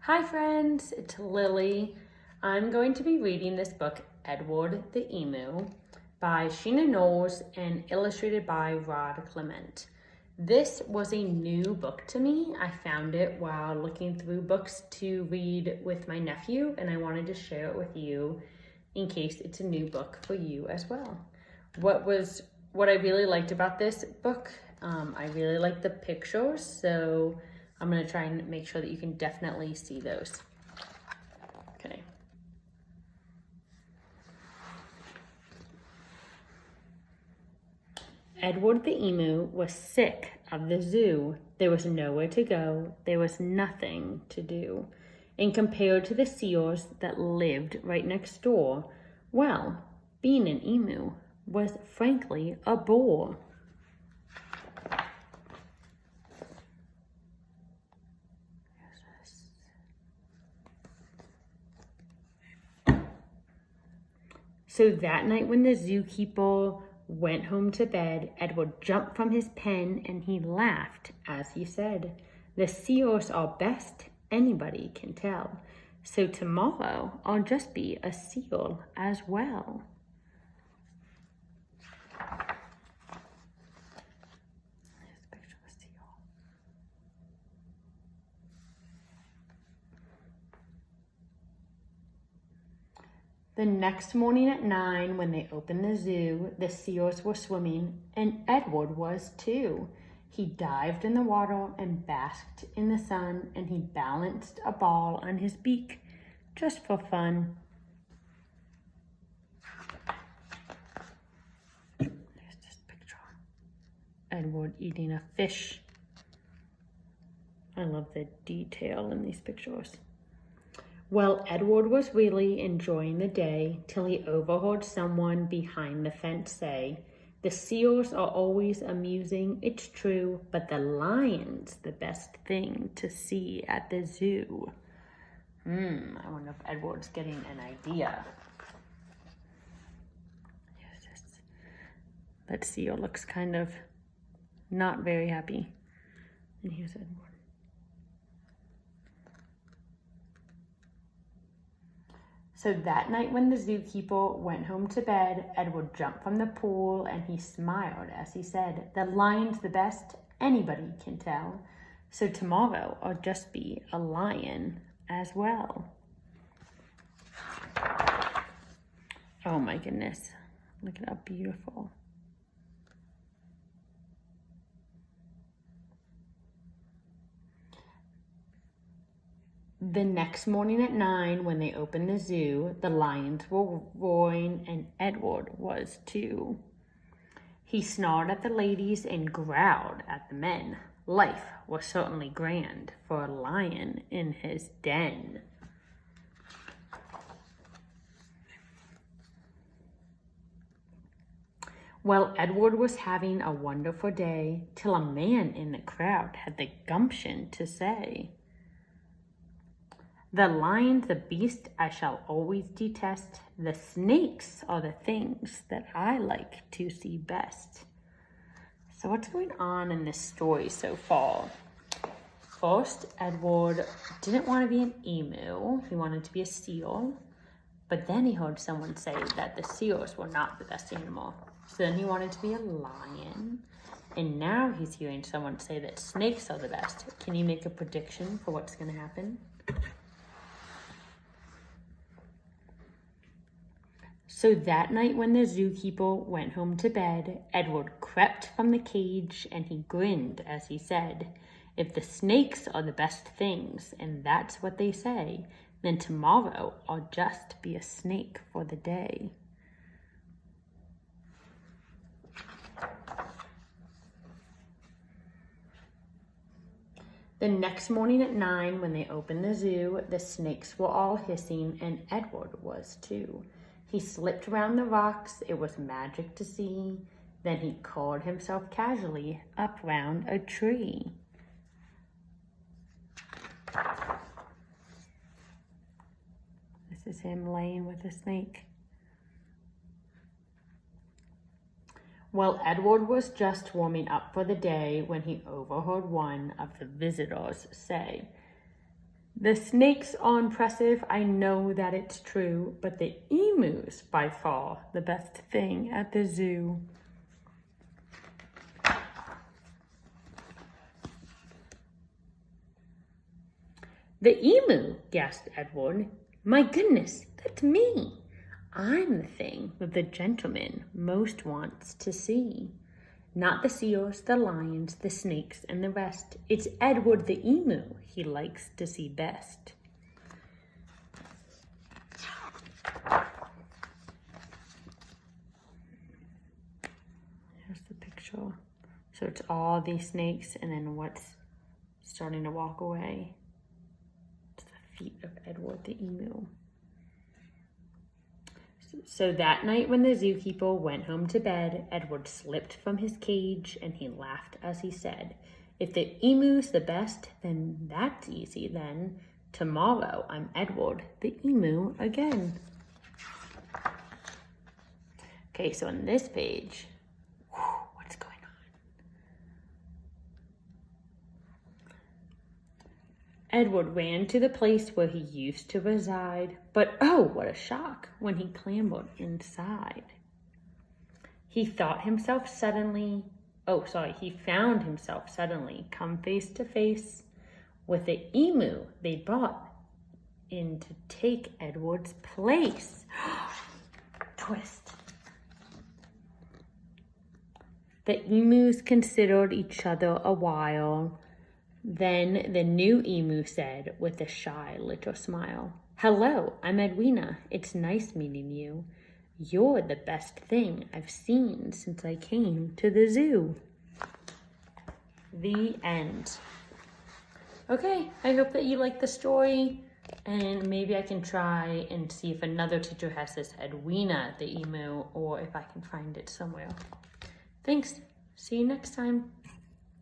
Hi friends, it's Lily. I'm going to be reading this book, Edward the Emu, by Sheena Knowles and illustrated by Rod Clement. This was a new book to me. I found it while looking through books to read with my nephew, and I wanted to share it with you in case it's a new book for you as well. What I really liked about this book, I really liked the pictures, so I'm going to try and make sure that you can definitely see those. Okay. Edward the Emu was sick of the zoo. There was nowhere to go. There was nothing to do. And compared to the seals that lived right next door, well, being an emu was frankly a bore. So that night when the zookeeper went home to bed, Edward jumped from his pen and he laughed as he said, "The seals are best, anybody can tell. So tomorrow I'll just be a seal as well." Here's a picture of a seal. The next morning at 9, when they opened the zoo, the seals were swimming, and Edward was too. He dived in the water and basked in the sun, and he balanced a ball on his beak, just for fun. There's this picture. Edward eating a fish. I love the detail in these pictures. Well, Edward was really enjoying the day till he overheard someone behind the fence say, "The seals are always amusing, it's true, but the lion's the best thing to see at the zoo." I wonder if Edward's getting an idea. Here's this. That seal looks kind of not very happy. And here's Edward. So that night when the zookeeper went home to bed, Edward jumped from the pool and he smiled as he said, "The lion's the best, anybody can tell. So tomorrow I'll just be a lion as well." Oh my goodness, look at how beautiful. The next morning at 9, when they opened the zoo, the lions were roaring and Edward was too. He snarled at the ladies and growled at the men. Life was certainly grand for a lion in his den. Well, Edward was having a wonderful day till a man in the crowd had the gumption to say, "The lion's the beast I shall always detest. The snakes are the things that I like to see best." So what's going on in this story so far? First, Edward didn't want to be an emu. He wanted to be a seal. But then he heard someone say that the seals were not the best animal. So then he wanted to be a lion. And now he's hearing someone say that snakes are the best. Can you make a prediction for what's going to happen? So that night when the zookeeper went home to bed, Edward crept from the cage and he grinned as he said, "If the snakes are the best things, and that's what they say, then tomorrow I'll just be a snake for the day." The next morning at 9, when they opened the zoo, the snakes were all hissing and Edward was too. He slipped around the rocks, it was magic to see. Then he curled himself casually up round a tree. This is him laying with a snake. Well, Edward was just warming up for the day when he overheard one of the visitors say, The snakes are impressive, I know that it's true, but the emu's by far the best thing at the zoo. The emu, gasped Edward. My goodness, that's me. I'm the thing that the gentleman most wants to see. Not the seals, the lions, the snakes, and the rest. It's Edward the emu he likes to see best. Here's the picture. So it's all these snakes and then what's starting to walk away. It's the feet of Edward the emu. So that night when the zookeeper went home to bed, Edward slipped from his cage and he laughed as he said, if the emu's the best, then that's easy then. Tomorrow I'm Edward the emu again. Okay, so on this page, what's going on? Edward ran to the place where he used to reside, but oh, what a shock when he clambered inside. He found himself suddenly come face to face with the emu they brought in to take Edward's place. Twist. The emus considered each other a while. Then the new emu said with a shy little smile, hello, I'm Edwina. It's nice meeting you. You're the best thing I've seen since I came to the zoo. The end. Okay, I hope that you liked the story, and maybe I can try and see if another teacher has this Edwina the emu, or if I can find it somewhere. Thanks. See you next time.